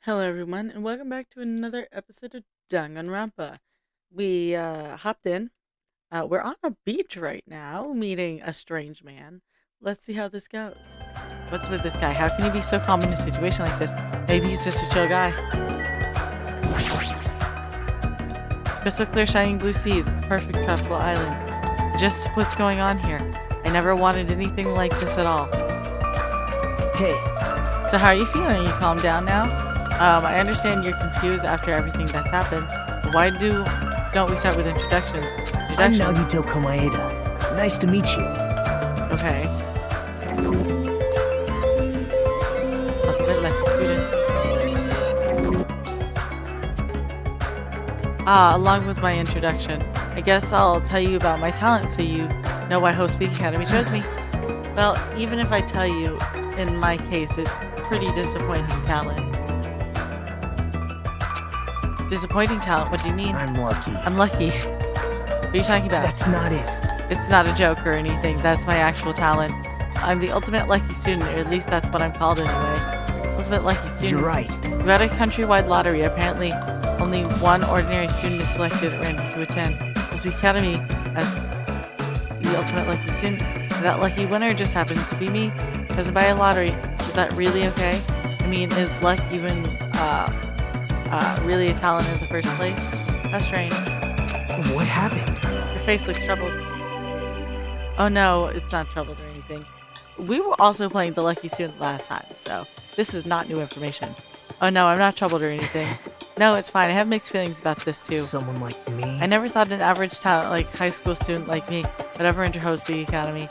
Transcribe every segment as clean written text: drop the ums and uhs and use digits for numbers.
Hello, everyone, and welcome back to another episode of Danganronpa. We hopped in. We're on a beach right now, meeting a strange man. Let's see how this goes. What's with this guy? How can he be so calm in a situation like this? Maybe he's just a chill guy. Crystal clear, shining blue seas. It's a perfect tropical island. Just what's going on here? I never wanted anything like this at all. Hey. So how are you feeling? Are you calmed down now? I understand you're confused after everything that's happened. But why don't we start with introductions? I'm Nagito Komaeda. Nice to meet you. Okay. Ultimate lucky student. Along with my introduction, I guess I'll tell you about my talent so you know why Hope Speak Academy chose me. Well, even if I tell you, in my case, it's pretty disappointing talent. Disappointing talent? What do you mean? I'm lucky. I'm lucky. What are you talking about? That's not it. It's not a joke or anything. That's my actual talent. I'm the ultimate lucky student, or at least that's what I'm called anyway. Ultimate lucky student. You're right. We had a countrywide lottery. Apparently, only one ordinary student is selected or entered to attend the academy as the ultimate lucky student. That lucky winner just happens to be me. Chosen by a lottery. Is that really okay? I mean, is luck even really a talent in the first place? How strange. What happened? Your face looks troubled. Oh no, it's not troubled or anything. We were also playing the lucky student last time, so this is not new information. Oh no, I'm not troubled or anything. No, it's fine. I have mixed feelings about this too. Someone like me? I never thought an average talent like high school student like me would ever enter Hope Speak Academy.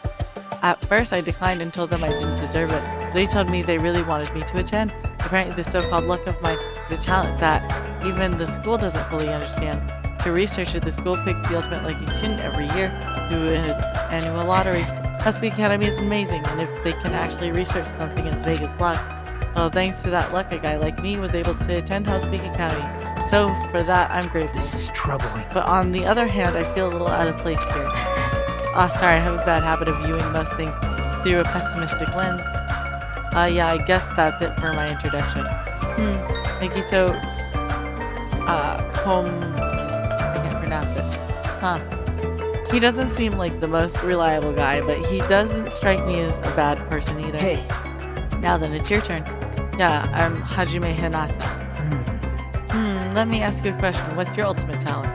At first, I declined and told them I didn't deserve it. They told me they really wanted me to attend. Apparently, the so-called luck of mine is talent that even the school doesn't fully understand. To research it, the school picks the ultimate lucky student every year through an annual lottery. Hope Speak Academy is amazing, and if they can actually research something as big as luck, well, thanks to that luck, a guy like me was able to attend Hope Speak Academy. So, for that, I'm grateful. This is troubling. But on the other hand, I feel a little out of place here. Sorry, I have a bad habit of viewing most things through a pessimistic lens. Yeah, I guess that's it for my introduction. Nagito, I can't pronounce it. Huh. He doesn't seem like the most reliable guy, but he doesn't strike me as a bad person either. Hey. Now then, it's your turn. Yeah, I'm Hajime Hinata. Let me ask you a question. What's your ultimate talent?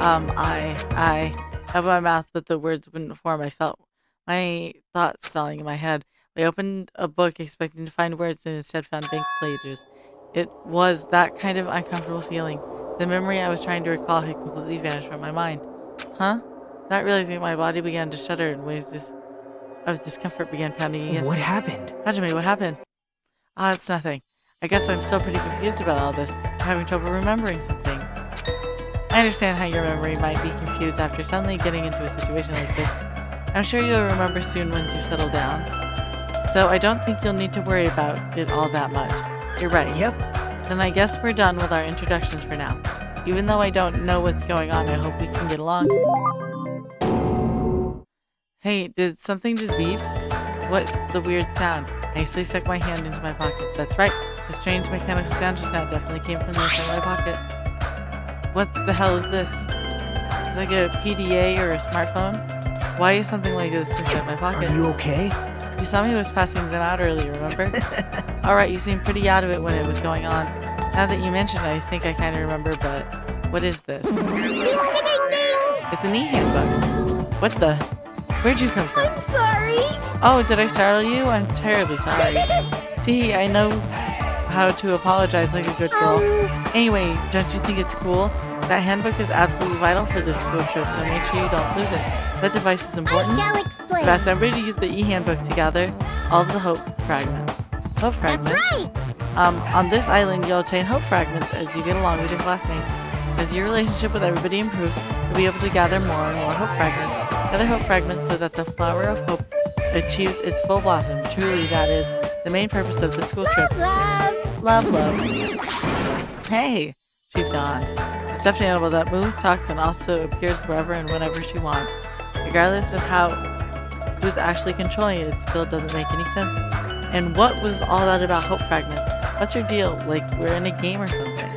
I have my mouth, but the words wouldn't form. I felt my thoughts stalling in my head. I opened a book expecting to find words and instead found blank pages. It was that kind of uncomfortable feeling. The memory I was trying to recall had completely vanished from my mind. Huh? Not realizing it, my body began to shudder and waves of discomfort began pounding against me. What happened? Hajime, what happened? It's nothing. I guess I'm still pretty confused about all this. I'm having trouble remembering some things. I understand how your memory might be confused after suddenly getting into a situation like this. I'm sure you'll remember soon once you settle down. So I don't think you'll need to worry about it all that much. You're right. Yep. Then I guess we're done with our introductions for now. Even though I don't know what's going on, I hope we can get along. Hey, did something just beep? What's the weird sound? I hastily stuck my hand into my pocket. That's right. The strange mechanical sound just now definitely came from inside my pocket. What the hell is this? It's like a PDA or a smartphone? Why is something like this inside my pocket? Are you okay? You saw me was passing them out earlier, remember? Alright, you seemed pretty out of it when it was going on. Now that you mention it, I think I kind of remember, but what is this? It's an e-handbook. What the? Where'd you come from? I'm sorry. Oh, did I startle you? I'm terribly sorry. See, I know how to apologize like a good girl. Anyway, don't you think it's cool? That handbook is absolutely vital for this school trip, so make sure you don't lose it. That device is important. I shall explain. We've asked everybody to use the e-handbook to gather all of the hope fragments. Hope fragments? That's right. On this island, you'll obtain hope fragments as you get along with your classmates. As your relationship with everybody improves, you'll be able to gather more and more hope fragments. Gather hope fragments so that the flower of hope achieves its full blossom. Truly, that is the main purpose of the school trip. Love. Love, love. Hey, she's gone. A stuffed animal that moves, talks, and also appears wherever and whenever she wants. Regardless of who's actually controlling it, it still doesn't make any sense. And what was all that about hope fragments? What's your deal? Like we're in a game or something?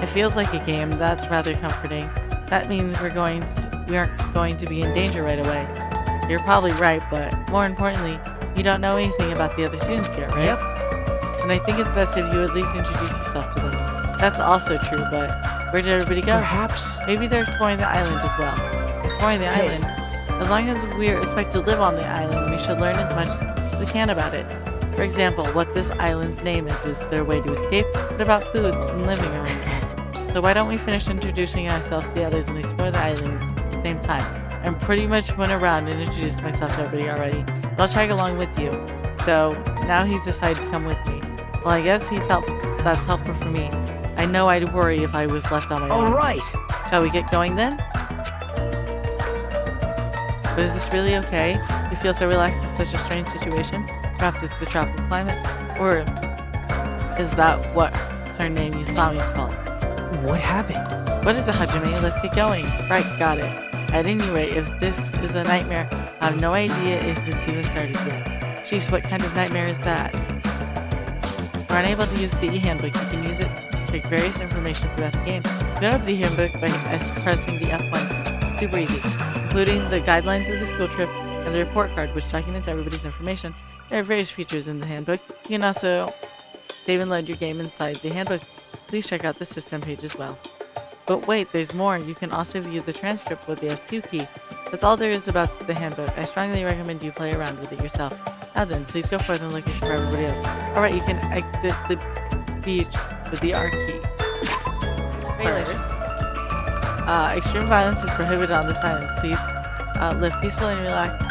It feels like a game. That's rather comforting. That means we aren't going to be in danger right away. You're probably right, but more importantly, you don't know anything about the other students yet, right? Yep. And I think it's best if you at least introduce yourself to them. That's also true, but where did everybody go? Perhaps. Maybe they're exploring the island as well. Exploring the Hey. island. As long as we're expected to live on the island, we should learn as much as we can about it. For example, what this island's name is their way to escape, but about food and living arrangements. So why don't we finish introducing ourselves to the others and explore the island at the same time? I pretty much went around and introduced myself to everybody already, but I'll tag along with you. So now he's decided to come with me. Well, I guess that's helpful for me. I know I'd worry if I was left on my own. All right. Shall we get going then? But is this really okay? You feel so relaxed in such a strange situation? Perhaps it's the tropical climate? Or is that what's her name, Yusami's fault? What happened? What is it, Hajime? Let's get going. Right, got it. At any rate, if this is a nightmare, I have no idea if it's even started yet. Jeez, what kind of nightmare is that? If you're unable to use the e-handbook, you can use it to check various information throughout the game. You can open the e-handbook by pressing the F1. It's super easy, including the guidelines of the school trip and the report card, which documents everybody's information. There are various features in the handbook. You can also save and load your game inside the handbook. Please check out the system page as well. But wait, there's more. You can also view the transcript with the F2 key. That's all there is about the handbook. I strongly recommend you play around with it yourself. Now then, please go forth and look for everybody else. Alright, you can exit the beach with the R key. First, extreme violence is prohibited on this island. Please live peacefully and relaxed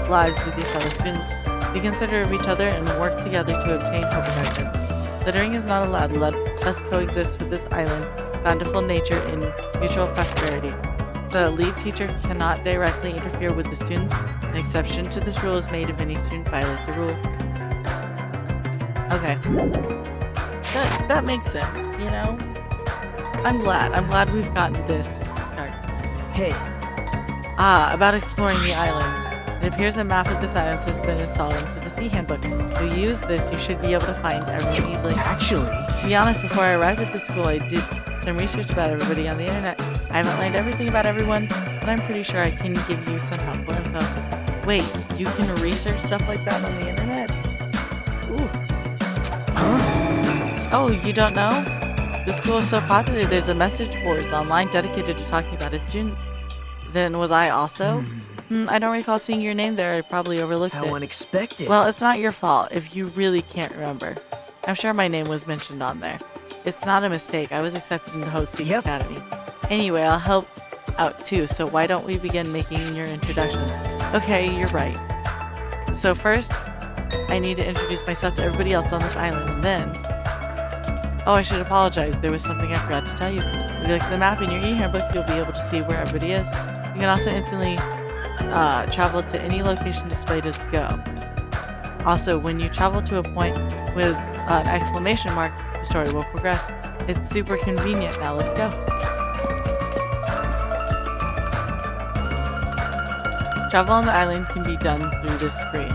lives with your fellow students. Be considerate of each other and work together to obtain hope protections. Littering is not allowed. Let us coexist with this island, bountiful nature in mutual prosperity. The lead teacher cannot directly interfere with the students. An exception to this rule is made if any student violates the rule. Okay. That makes sense, you know? I'm glad we've gotten this start. Hey. About exploring the island. It appears a map of this island has been installed into the Sea Handbook. If you use this, you should be able to find everyone easily. Actually, To be honest, before I arrived at the school, I did some research about everybody on the internet. I haven't learned everything about everyone, but I'm pretty sure I can give you some helpful info. Wait, you can research stuff like that on the internet? Ooh. huh? Oh, you don't know? The school is so popular, there's a message board online dedicated to talking about its students. Then was I also? I don't recall seeing your name there. I probably overlooked How it. unexpected. Well, it's not your fault if you really can't remember. I'm sure my name was mentioned on there. It's not a mistake. I was accepted to host the Yep. academy. Anyway, I'll help out too, so why don't we begin making your introduction? Okay, you're right. So first, I need to introduce myself to everybody else on this island, and then... Oh, I should apologize. There was something I forgot to tell you. If you look at the map in your e-handbook, you'll be able to see where everybody is. You can also instantly travel to any location displayed as go. Also, when you travel to a point with an exclamation mark, the story will progress. It's super convenient. Now let's go. Travel on the island can be done through this screen.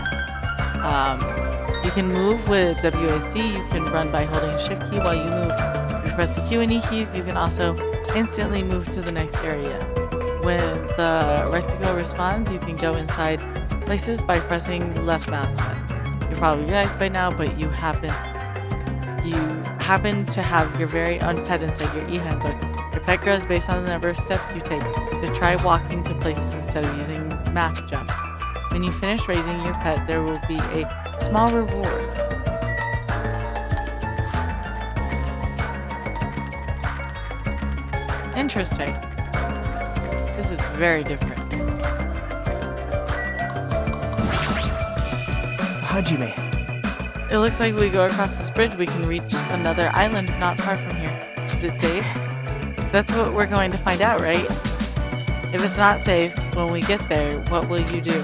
You can move with WASD, you can run by holding shift key while you move. If you press the Q and E keys, you can also instantly move to the next area. When the rectangle responds, you can go inside places by pressing the left mouse button. You probably realized by now, but you happen to have your very own pet inside your e-handbook. Your pet grows based on the number of steps you take, so try walking to places instead of using map jumps. When you finish raising your pet, there will be a small reward. Interesting. This is very different. Hajime. It looks like we go across this bridge, we can reach another island not far from here. Is it safe? That's what we're going to find out, right? If it's not safe, when we get there, what will you do?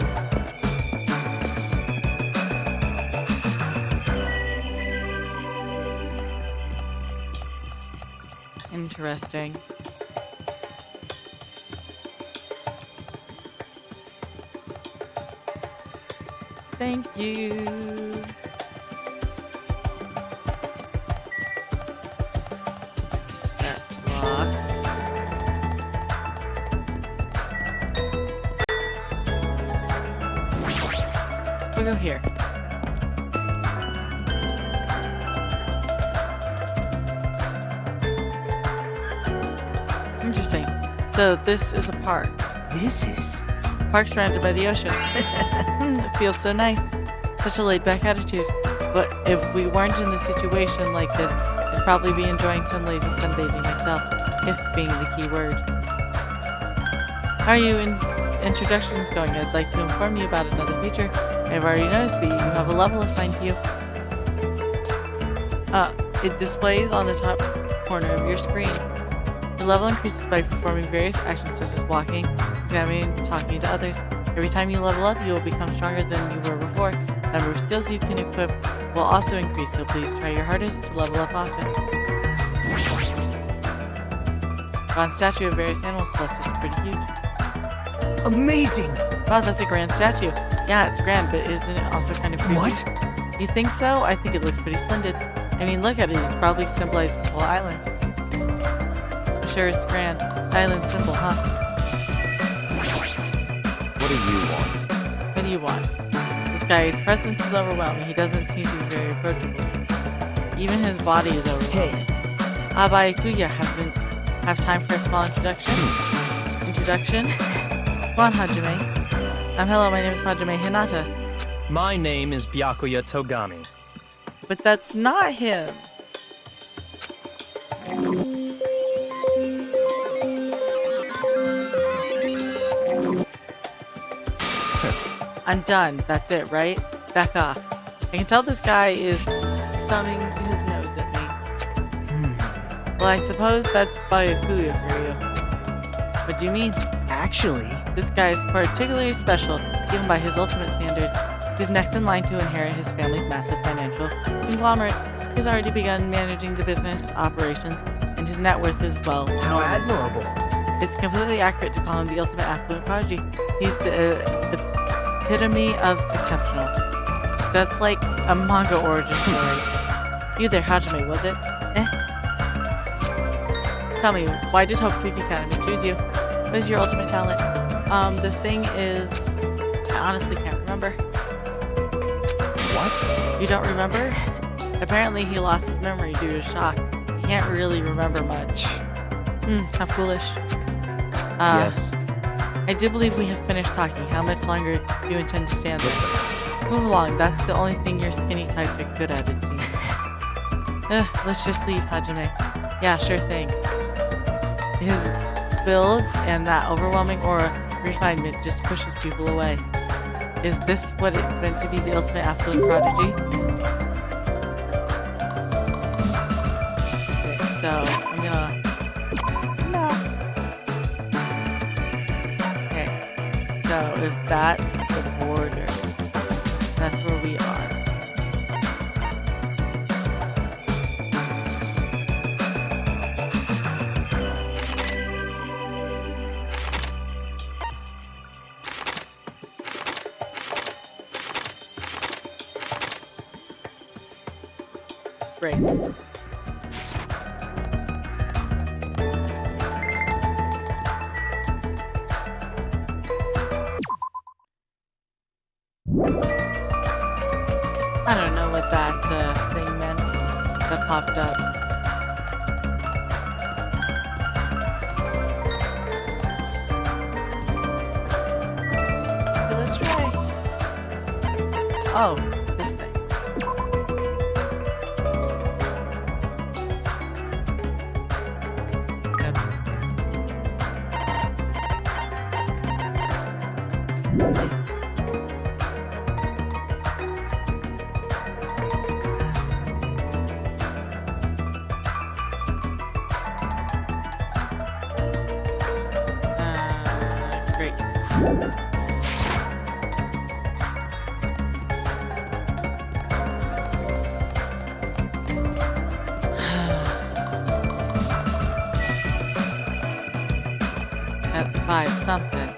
Interesting. Thank you. we'll go here. Interesting. So this is a park. This is... Park surrounded by the ocean. It feels so nice. Such a laid-back attitude. But if we weren't in a situation like this, I'd probably be enjoying some lazy sunbathing myself, if being the key word. How are you introductions going? I'd like to inform you about another feature. I've already noticed, but you have a level assigned to you. It displays on the top corner of your screen. The level increases by performing various actions such as walking, examining, and talking to others. Every time you level up, you will become stronger than you were before. The number of skills you can equip will also increase, so please try your hardest to level up often. Bronze statue of various animals plus it's pretty huge. amazing! Wow, that's a grand statue. Yeah, it's grand, but isn't it also kind of creepy? What? You think so? I think it looks pretty splendid. I mean, look at it. It's probably symbolizes the whole island. Sure, it's grand. Island symbol, huh? What do you want? What do you want? This guy's presence is overwhelming. He doesn't seem to be very approachable. Even his body is overwhelming. Hey, Abai Kuya have time for a small introduction? Introduction? Go on, Hajime. Hello, my name is Hajime Hinata. My name is Byakuya Togami. But that's not him. I'm done. That's it, right? Back off. I can tell this guy is thumbing his nose at me. Well, I suppose that's Byakuya for you. What do you mean? actually... This guy is particularly special, given by his ultimate standards. He's next in line to inherit his family's massive financial conglomerate. He's already begun managing the business operations, and his net worth is well How enormous. admirable. It's completely accurate to call him the ultimate affluent prodigy. He's the epitome of exceptional. That's like a manga origin story. You there, Hajime, was it? Tell me, why did Hope's Academy choose you? What is your ultimate talent? The thing is, I honestly can't remember. What? You don't remember? Apparently he lost his memory due to shock. He can't really remember much. How foolish. Yes. I do believe we have finished talking. How much longer do you intend to stand there? Listen. Move along. That's the only thing your skinny types are good at, it seems. Let's just leave, Hajime. Yeah, sure thing. His build and that overwhelming aura refinement just pushes people away. Is this what it's meant to be, the ultimate affluent prodigy? Okay, so I'm gonna... No. Okay, so if that's the border, that's where we are. Great. I don't know what that thing meant that popped up. Okay, let's try. Oh, this thing. Yep. Great. That's 5 something.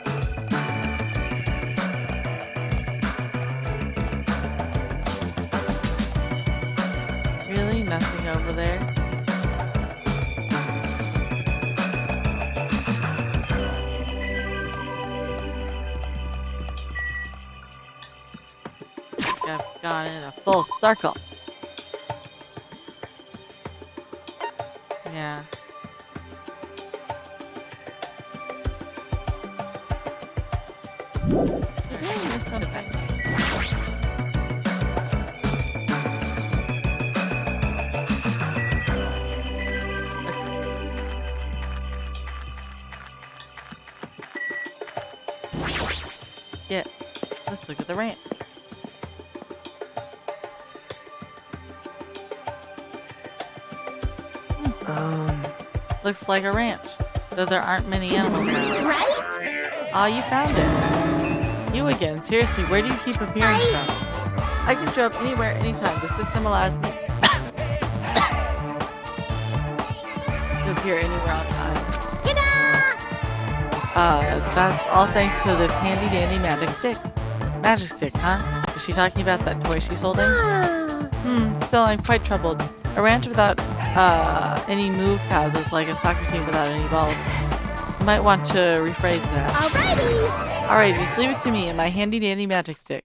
Really? Nothing over there? gone in a full circle. Yeah. This sound effect. Yeah, let's look at the ranch. Looks like a ranch, though there aren't many animals around. Right? Aw, you found it. You again. Seriously, where do you keep appearing from? I can show up anywhere, anytime. The system allows me to appear anywhere on time. That's all thanks to this handy dandy magic stick. Magic stick, huh? Is she talking about that toy she's holding? Still, I'm quite troubled. A ranch without any move cows is like a soccer team without any balls. You might want to rephrase that. Alrighty! Alright, just leave it to me and my handy dandy magic stick.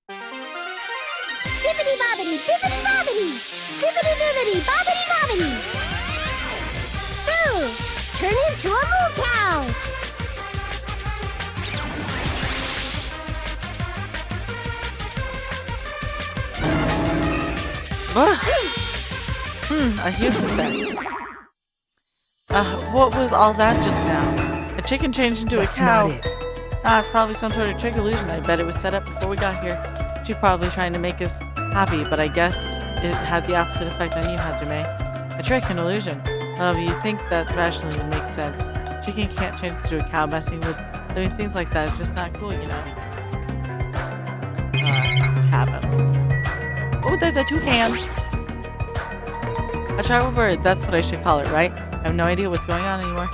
Bippity bobbity, bippity bobbity! Bippity bippity, bobbity bobbity! Boo! Turn into a moo cow! A huge success. What was all that just now? A chicken changed into a cow. That's not it. It's probably some sort of trick illusion. I bet it was set up before we got here. She's probably trying to make us happy, but I guess it had the opposite effect on you, Hajime. A trick, an illusion. Well, if you think that rationally would make sense. Chicken can't change into a cow. Messing with living things like that is just not cool, you know. Let's cabin. Oh, there's a toucan. A tribal bird, that's what I should call it, right? I have no idea what's going on anymore.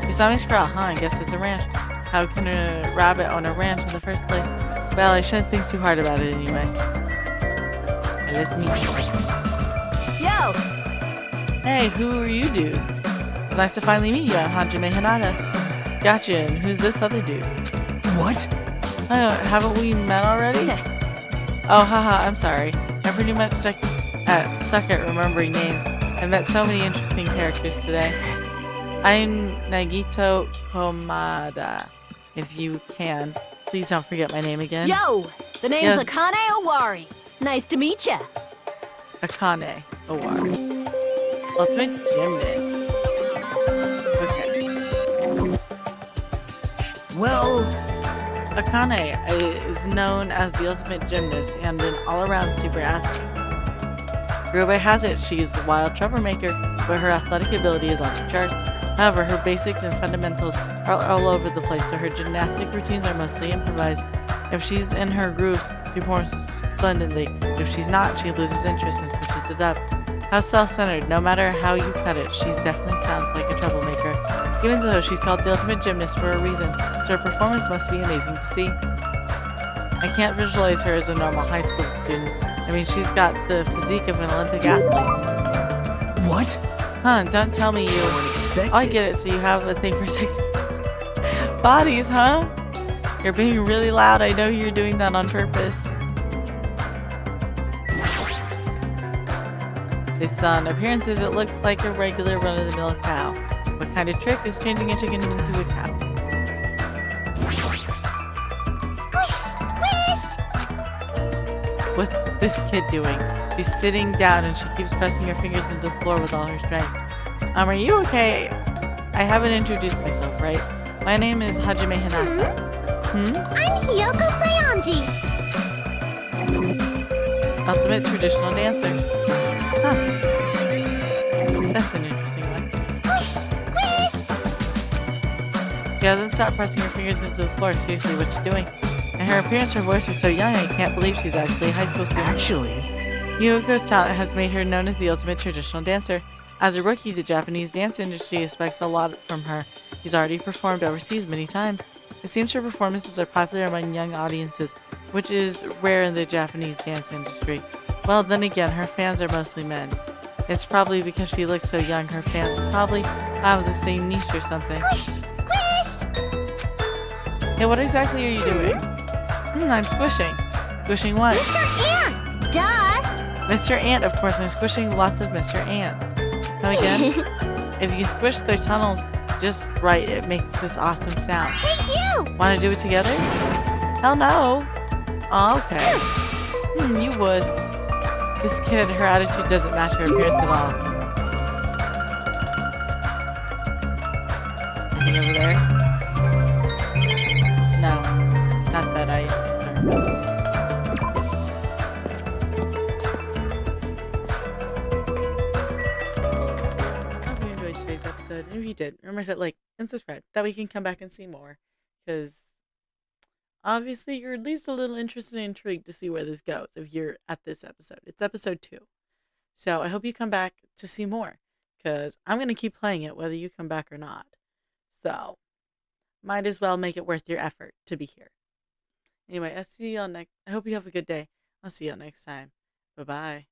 You saw me scroll, huh? I guess it's a ranch. How can a rabbit own a ranch in the first place? Well, I shouldn't think too hard about it anyway. Let's meet you. Yo! Hey, who are you dudes? It's nice to finally meet you, Hajime Hinata. Gotcha, and who's this other dude? What? Haven't we met already? Oh, haha, I'm sorry. I'm pretty much suck at remembering names. I met so many interesting characters today. I'm Nagito Komada. If you can, please don't forget my name again. Yo! The name's Yeah. Akane Owari. Nice to meet ya. Akane Owari. Ultimate Gymnast. Okay. Well, Akane is known as the ultimate gymnast and an all-around super athlete. Ryobe has it, she's a wild troublemaker, but her athletic ability is off the charts. However, her basics and fundamentals are all over the place, so her gymnastic routines are mostly improvised. If she's in her grooves, she performs splendidly. If she's not, she loses interest and switches it up. How self-centered, no matter how you cut it, she definitely sounds like a troublemaker. Even though she's called the ultimate gymnast for a reason, so her performance must be amazing to see. I can't visualize her as a normal high school student. I mean, she's got the physique of an Olympic athlete. what? Huh, don't tell me you... Unexpected. Oh, I get it, so you have a thing for sexy bodies, huh? You're being really loud. I know you're doing that on purpose. Based on appearances, it looks like a regular run-of-the-mill cow. What kind of trick is changing a chicken into a cow? Squish! Squish! What's this kid doing? She's sitting down and she keeps pressing her fingers into the floor with all her strength. Are you okay? I haven't introduced myself, right? My name is Hajime Hinata. I'm Hiyoko Sayanji. Ultimate traditional dancer. Huh. That's an interesting one. Squish! Squish! She hasn't stopped pressing her fingers into the floor. Seriously, what's she doing? And her appearance, her voice are so young, I can't believe she's actually a high school student. Actually, Yuko's talent has made her known as the ultimate traditional dancer. As a rookie, the Japanese dance industry expects a lot from her. She's already performed overseas many times. It seems her performances are popular among young audiences, which is rare in the Japanese dance industry. Well, then again, her fans are mostly men. It's probably because she looks so young, her fans probably have the same niche or something. Squish! Squish! Hey, what exactly are you doing? I'm squishing. Squishing what? Mr. Ants! Duh! Mr. Ant, of course. I'm squishing lots of Mr. Ants. Now again, if you squish their tunnels just right, it makes this awesome sound. Hey, you! Want to do it together? Hell no. Oh, okay. You wuss. This kid, her attitude doesn't match her appearance at all. Anything over there? No. Not that I... I hope you enjoyed today's episode. And if you did, remember to like and subscribe. That way you can come back and see more. Because obviously you're at least a little interested and intrigued to see where this goes if you're at this episode. It's episode 2. So I hope you come back to see more. Because I'm going to keep playing it whether you come back or not. So might as well make it worth your effort to be here. Anyway, I'll see y'all next. I hope you have a good day. I'll see y'all next time. Bye-bye.